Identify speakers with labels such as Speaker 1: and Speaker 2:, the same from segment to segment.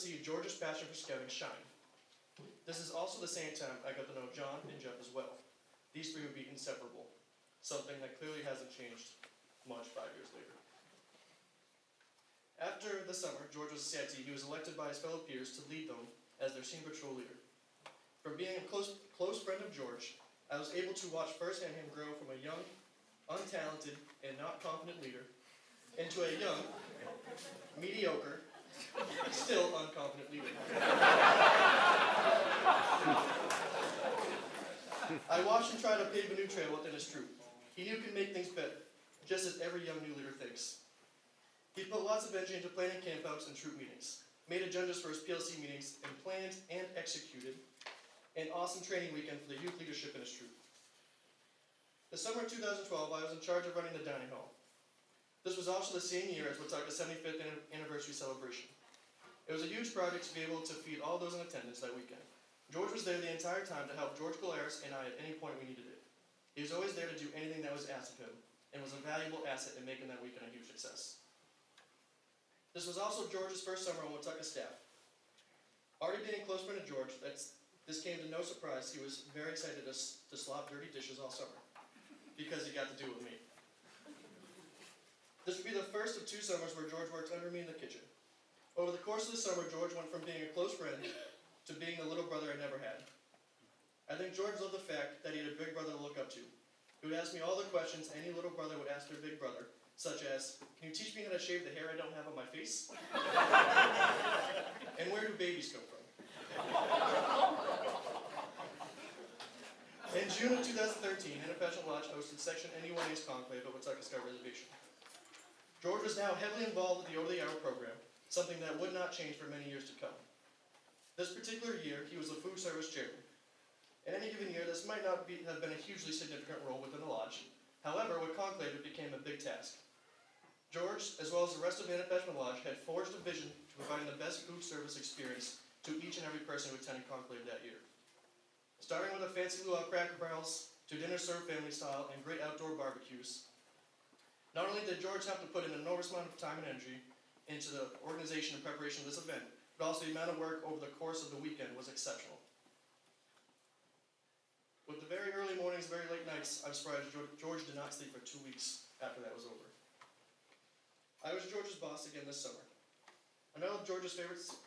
Speaker 1: see George's passion for scouting shine. This is also the same time I got to know John and Jeff as well. These three would be inseparable, something that clearly hasn't changed much 5 years later. After the summer, George was a CIT. He was elected by his fellow peers to lead them as their scene patrol leader. From being a close friend of George, I was able to watch firsthand him grow from a young, untalented, and not confident leader into a young, mediocre, still unconfident leader. I watched him try to pave a new trail within his troop. He knew he could make things better, just as every young new leader thinks. He put lots of energy into planning campouts and troop meetings, made agendas for his PLC meetings, and planned and executed an awesome training weekend for the youth leadership in his troop. The summer of 2012, I was in charge of running the dining hall. This was also the same year as Watauga's 75th anniversary celebration. It was a huge project to be able to feed all those in attendance that weekend. George was there the entire time to help George Galaris and I at any point we needed it. He was always there to do anything that was asked of him, and was a valuable asset in making that weekend a huge success. This was also George's first summer on Watauga staff. Already being a close friend of George, this came to no surprise. He was very excited to slop dirty dishes all summer, because he got to do it with me. This would be the first of 2 summers where George worked under me in the kitchen. Over the course of the summer, George went from being a close friend to being the little brother I never had. I think George loved the fact that he had a big brother to look up to. He would ask me all the questions any little brother would ask their big brother, such as, can you teach me how to shave the hair I don't have on my face? And where do babies come from? In June of 2013, Interprofessional Lodge hosted Section NE1A's conclave at Watauga Scout Reservation. George was now heavily involved with the over-the-hour program, something that would not change for many years to come. This particular year, he was the food service chairman. In any given year, this might not have been a hugely significant role within the lodge. However, with conclave, it became a big task. George, as well as the rest of the Interprofessional Lodge, had forged a vision to providing the best food service experience to each and every person who attended conclave that year. Starting with the fancy luau cracker barrels, to dinner served family style, and great outdoor barbecues. Not only did George have to put in an enormous amount of time and energy into the organization and preparation of this event, but also the amount of work over the course of the weekend was exceptional. With the very early mornings, very late nights, I'm surprised George did not sleep for 2 weeks after that was over. I was George's boss again this summer. Another of George's favorites.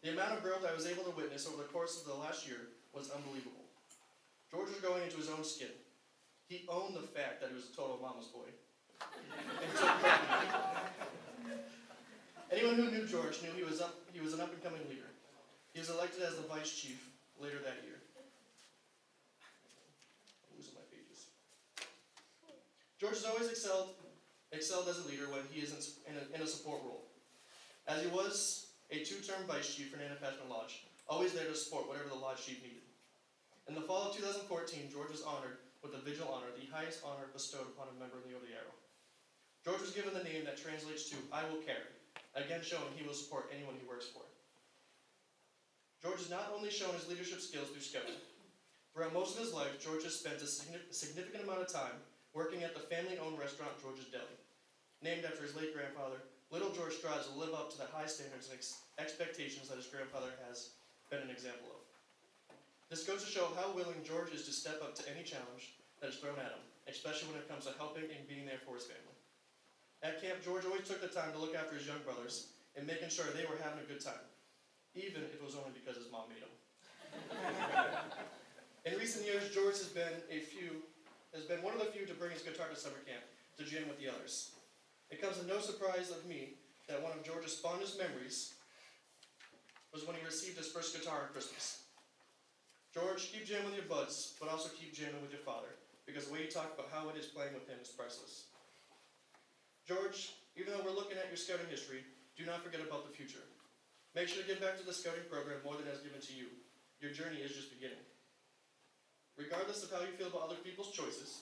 Speaker 1: The amount of growth I was able to witness over the course of the last year was unbelievable. George was going into his own skin. He owned the fact that he was a total mama's boy. Anyone who knew George knew he was an up-and-coming leader. He was elected as the vice chief later that year. I'm losing my pages. George has always excelled as a leader when he is in a support role. As he was a 2-term vice chief for Nana Patchman Lodge, always there to support whatever the lodge chief needed. In the fall of 2014, George was honored with the Vigil Honor, the highest honor bestowed upon a member of the Over the Arrow. George was given the name that translates to, I will carry, again showing he will support anyone he works for. George has not only shown his leadership skills through scouting. Throughout most of his life, George has spent a significant amount of time working at the family-owned restaurant George's Deli. Named after his late grandfather, little George strives to live up to the high standards and expectations that his grandfather has been an example of. This goes to show how willing George is to step up to any challenge that is thrown at him, especially when it comes to helping and being there for his family. At camp, George always took the time to look after his young brothers and making sure they were having a good time, even if it was only because his mom made him. In recent years, George has been one of the few to bring his guitar to summer camp to jam with the others. It comes as no surprise of me that one of George's fondest memories was when he received his first guitar on Christmas. George, keep jamming with your buds, but also keep jamming with your father, because the way you talk about how it is playing with him is priceless. George, even though we're looking at your scouting history, do not forget about the future. Make sure to give back to the scouting program more than has given to you. Your journey is just beginning. Regardless of how you feel about other people's choices,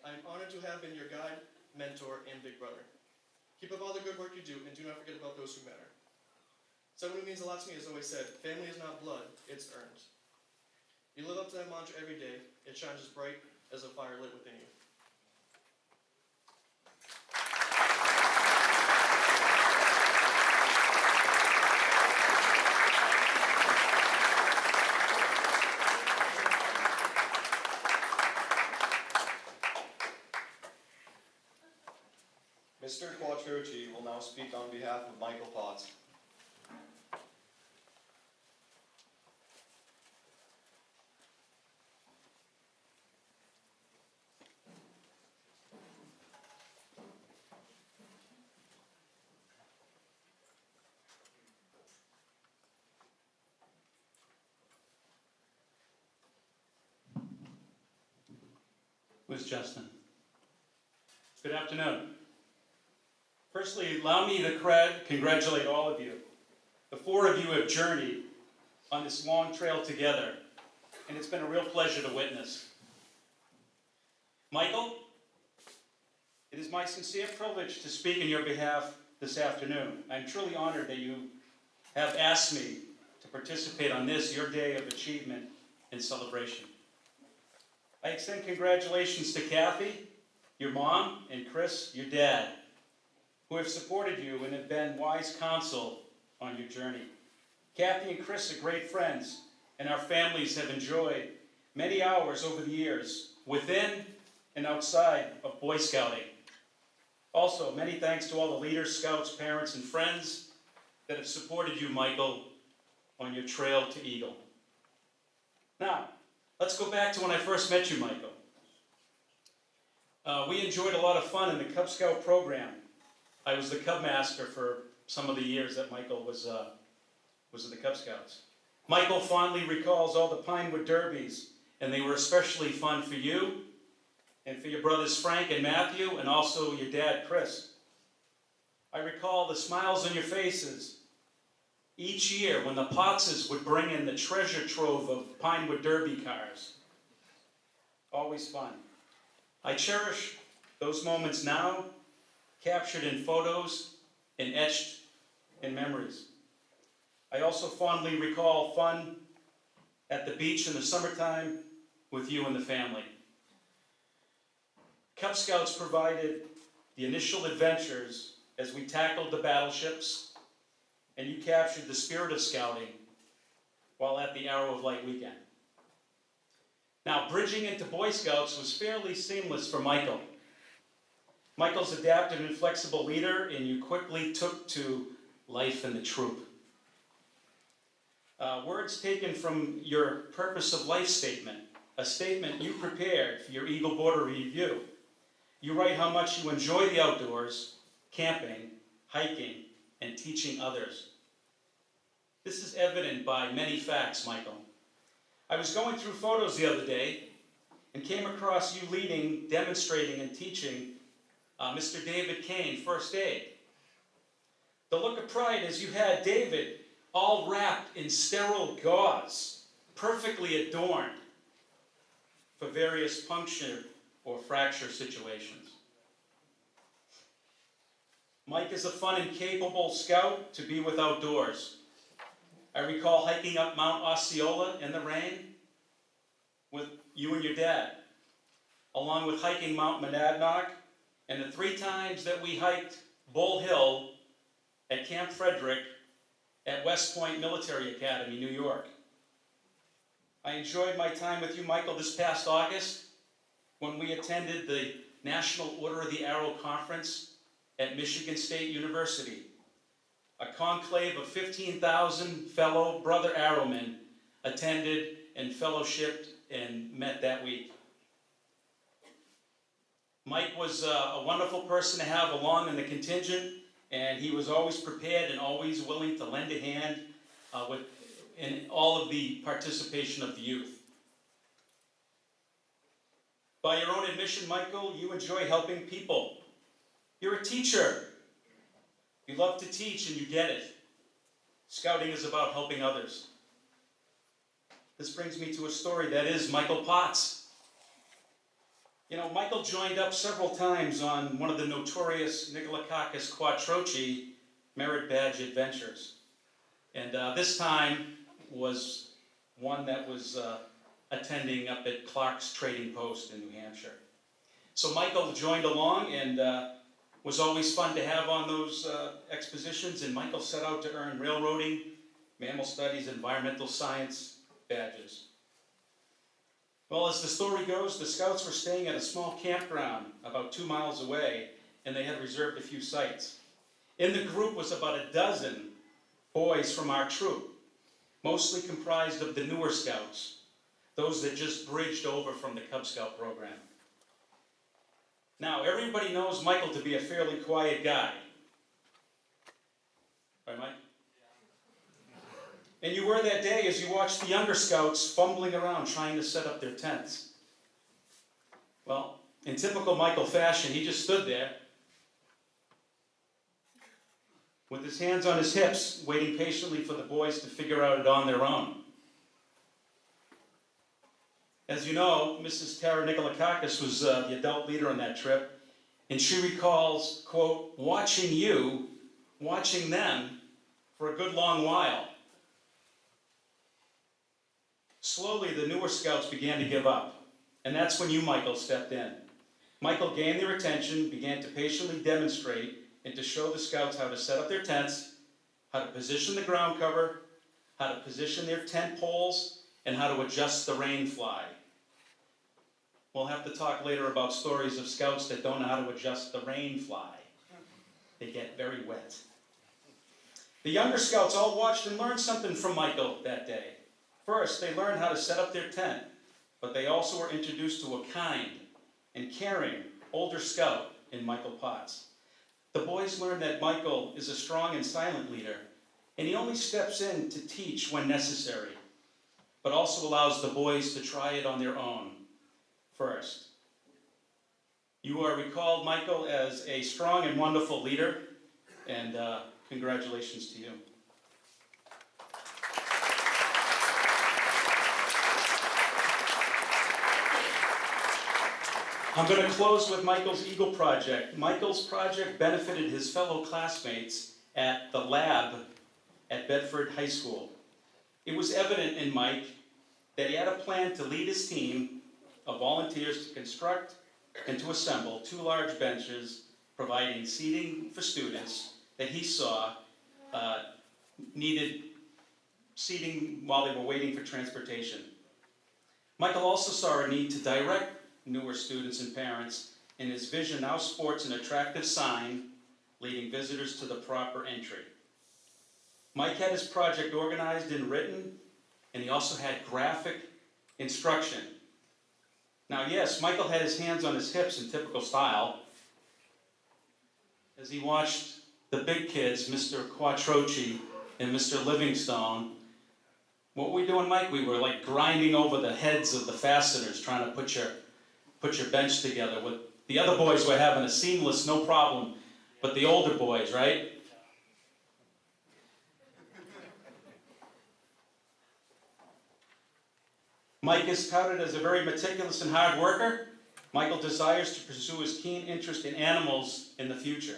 Speaker 1: I am honored to have been your guide, mentor, and big brother. Keep up all the good work you do, and do not forget about those who matter. Someone who means a lot to me has always said, family is not blood, it's earned. You live up to that mantra every day. It shines as bright as a fire lit within you.
Speaker 2: Mr. Quattrochi will now speak on behalf of Michael Potts.
Speaker 3: Who's Justin? Good afternoon. Firstly, allow me to congratulate all of you. The four of you have journeyed on this long trail together, and it's been a real pleasure to witness. Michael, it is my sincere privilege to speak in your behalf this afternoon. I'm truly honored that you have asked me to participate on this, your day of achievement and celebration. I extend congratulations to Kathy, your mom, and Chris, your dad, who have supported you and have been wise counsel on your journey. Kathy and Chris are great friends, and our families have enjoyed many hours over the years within and outside of Boy Scouting. Also, many thanks to all the leaders, scouts, parents, and friends that have supported you, Michael, on your trail to Eagle. Now, let's go back to when I first met you, Michael. We enjoyed a lot of fun in the Cub Scout program. I was the Cub Master for some of the years that Michael was in the Cub Scouts. Michael fondly recalls all the Pinewood Derbies, and they were especially fun for you and for your brothers Frank and Matthew, and also your dad, Chris. I recall the smiles on your faces each year when the Pottses would bring in the treasure trove of Pinewood Derby cars. Always fun. I cherish those moments now, captured in photos and etched in memories. I also fondly recall fun at the beach in the summertime with you and the family. Cub Scouts provided the initial adventures as we tackled the battleships, and you captured the spirit of scouting while at the Arrow of Light weekend. Now, bridging into Boy Scouts was fairly seamless for Michael. Michael's adaptive and flexible leader, and you quickly took to life in the troop. Words taken from your purpose of life statement, a statement you prepared for your Eagle Border Review. You write how much you enjoy the outdoors, camping, hiking, and teaching others. This is evident by many facts, Michael. I was going through photos the other day and came across you leading, demonstrating, and teaching Mr. David Kane first aid. The look of pride as you had David all wrapped in sterile gauze, perfectly adorned for various puncture or fracture situations. Mike is a fun and capable scout to be with outdoors. I recall hiking up Mount Osceola in the rain with you and your dad, along with hiking Mount Monadnock, and the 3 times that we hiked Bull Hill at Camp Frederick at West Point Military Academy, New York. I enjoyed my time with you, Michael, this past August when we attended the National Order of the Arrow Conference at Michigan State University. A conclave of 15,000 fellow brother arrowmen attended and fellowshipped and met that week. Mike was a wonderful person to have along in the contingent, and he was always prepared and always willing to lend a hand in all of the participation of the youth. By your own admission, Michael, you enjoy helping people. You're a teacher. You love to teach and you get it. Scouting is about helping others. This brings me to a story that is Michael Potts. You know, Michael joined up several times on one of the notorious Nicolakakis Quattrochi Merit Badge adventures. And this time was one that was attending up at Clark's Trading Post in New Hampshire. So Michael joined along and was always fun to have on those expositions, and Michael set out to earn railroading, mammal studies, environmental science badges. Well, as the story goes, the Scouts were staying at a small campground about 2 miles away, and they had reserved a few sites. In the group was about a dozen boys from our troop, mostly comprised of the newer scouts, those that just bridged over from the Cub Scout program. Now, everybody knows Michael to be a fairly quiet guy. Right, Mike? And you were that day as you watched the younger scouts fumbling around trying to set up their tents. Well, in typical Michael fashion, he just stood there with his hands on his hips, waiting patiently for the boys to figure out it on their own. As you know, Mrs. Tara Nikolakakis was the adult leader on that trip, and she recalls, quote, watching them for a good long while. Slowly, the newer scouts began to give up, and that's when you, Michael, stepped in. Michael gained their attention, began to patiently demonstrate and to show the scouts how to set up their tents, how to position the ground cover, how to position their tent poles, and how to adjust the rain fly. We'll have to talk later about stories of scouts that don't know how to adjust the rain fly. They get very wet. The younger scouts all watched and learned something from Michael that day. First, they learned how to set up their tent, but they also were introduced to a kind and caring older scout in Michael Potts. The boys learned that Michael is a strong and silent leader, and he only steps in to teach when necessary, but also allows the boys to try it on their own first. You are recalled, Michael, as a strong and wonderful leader, and congratulations to you. I'm going to close with Michael's Eagle Project. Michael's project benefited his fellow classmates at the lab at Bedford High School. It was evident in Mike that he had a plan to lead his team of volunteers to construct and to assemble 2 large benches, providing seating for students that he saw needed seating while they were waiting for transportation. Michael also saw a need to direct newer students and parents, and his vision now sports an attractive sign leading visitors to the proper entry. Mike had his project organized and written, and he also had graphic instruction. Now, yes, Michael had his hands on his hips in typical style as he watched the big kids, Mr. Quattrochi and Mr. Livingstone. What were we doing, Mike? We were like grinding over the heads of the fasteners, trying to put your bench together. With the other boys were having a seamless, no problem, but the older boys, right? Mike is touted as a very meticulous and hard worker. Michael desires to pursue his keen interest in animals in the future.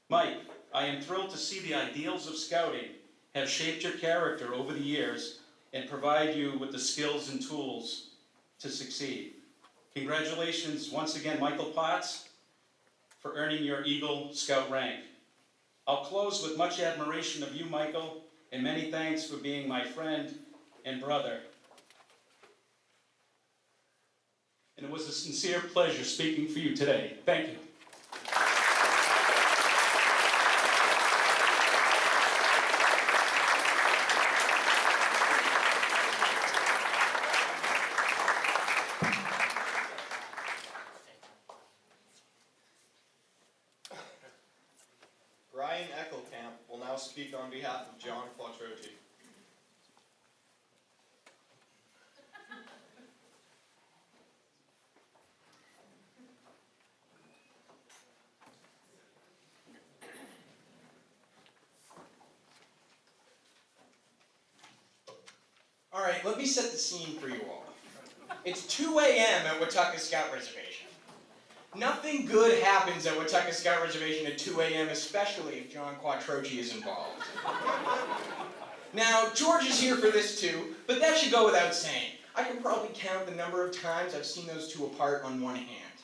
Speaker 3: Mike, I am thrilled to see the ideals of scouting have shaped your character over the years and provide you with the skills and tools to succeed. Congratulations once again, Michael Potts, for earning your Eagle Scout rank. I'll close with much admiration of you, Michael, and many thanks for being my friend and brother. And it was a sincere pleasure speaking for you today. Thank you.
Speaker 2: Brian Eckelkamp will now speak on behalf of John Quattrochi.
Speaker 4: All right, let me set the scene for you all. It's 2 a.m. at Watauga Scout Reservation. Nothing good happens at Watauga Scout Reservation at 2 a.m., especially if John Quattrochi is involved. Now, George is here for this too, but that should go without saying. I can probably count the number of times I've seen those two apart on one hand.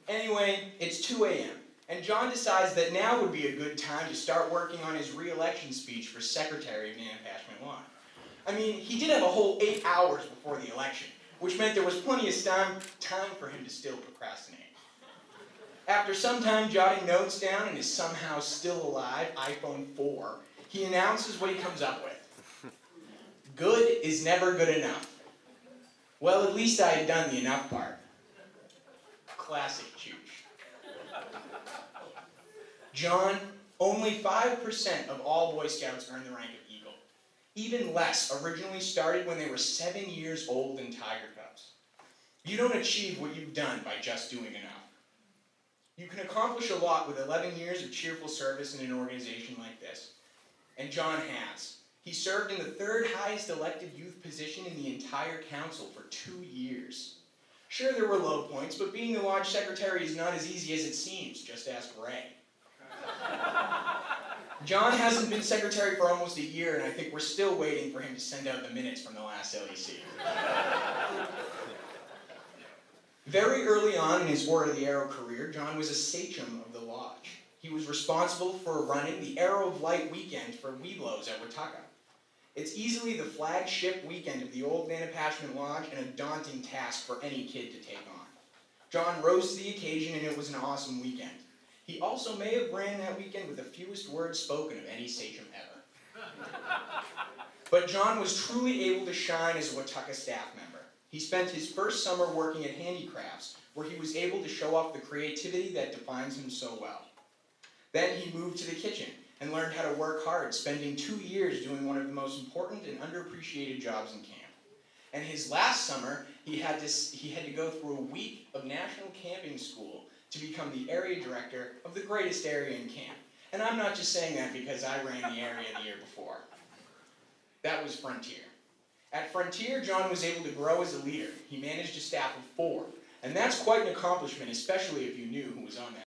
Speaker 4: Anyway, it's 2 a.m., and John decides that now would be a good time to start working on his re-election speech for Secretary of Nanopashment Law. I mean, he did have a whole 8 hours before the election, which meant there was plenty of time for him to still procrastinate. After some time jotting notes down and is somehow still alive, iPhone 4, he announces what he comes up with. Good is never good enough. Well, at least I had done the enough part. Classic Chooch. John, only 5% of all Boy Scouts earn the rank of Eagle. Even less originally started when they were 7 years old in Tiger Cubs. You don't achieve what you've done by just doing enough. You can accomplish a lot with 11 years of cheerful service in an organization like this. And John has. He served in the third highest elected youth position in the entire council for 2 years. Sure, there were low points, but being the lodge secretary is not as easy as it seems. Just ask Ray. John hasn't been secretary for almost a year, and I think we're still waiting for him to send out the minutes from the last LEC. Very early on in his Order of the Arrow career, John was a sachem of the lodge. He was responsible for running the Arrow of Light weekend for Weeblos at Watauga. It's easily the flagship weekend of the old Nanapashman Lodge and a daunting task for any kid to take on. John rose to the occasion and it was an awesome weekend. He also may have ran that weekend with the fewest words spoken of any sachem ever. But John was truly able to shine as a Watauga staff member. He spent his first summer working at handicrafts, where he was able to show off the creativity that defines him so well. Then he moved to the kitchen and learned how to work hard, spending 2 years doing one of the most important and underappreciated jobs in camp. And his last summer, he had to go through a week of national camping school to become the area director of the greatest area in camp. And I'm not just saying that because I ran the area the year before. That was Frontier. At Frontier, John was able to grow as a leader. He managed a staff of 4, and that's quite an accomplishment, especially if you knew who was on that